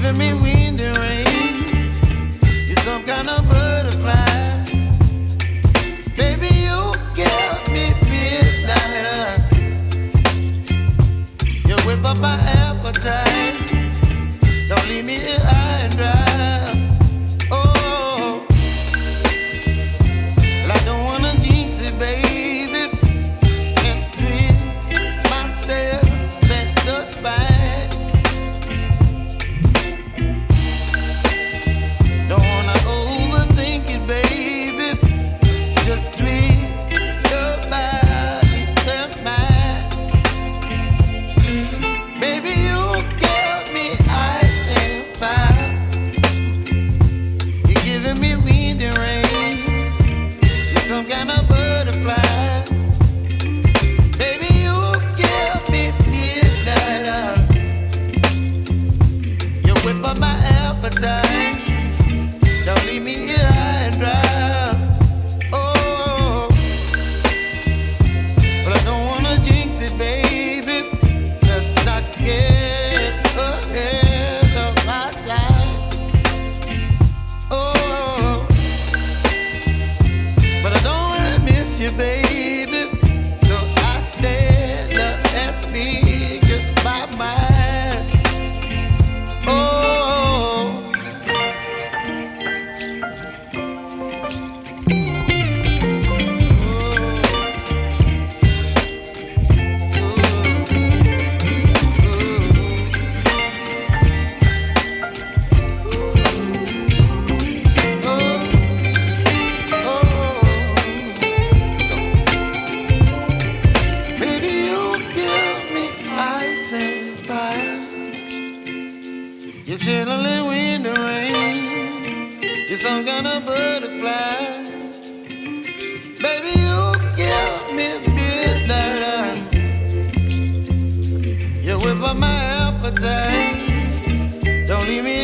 giving me wind and rain. You're some kind of butterfly. Baby, you give me midnight. You whip up my appetite. Don't leave me here high and dry. Oh, well, I don't wanna jinx it, baby, and twist myself at the spine. Don't wanna overthink it, baby. It's just twist your body and mine. Baby, you give me ice and fire. You're giving me wind and rain. You're some kind of butterfly. Baby, you give me midnight. You whip up my appetite. Don't leave me here high and dry. Oh, but I don't wanna jinx it, baby. Let's not get ahead of my time. Oh, but I don't wanna miss you, baby. So I stand up and speak my mind. Oh. Baby, you give me ice and fire. You're chilling wind and rain. You're some kind of butterfly. Baby, you give me midnight. You whip up my appetite. Don't leave me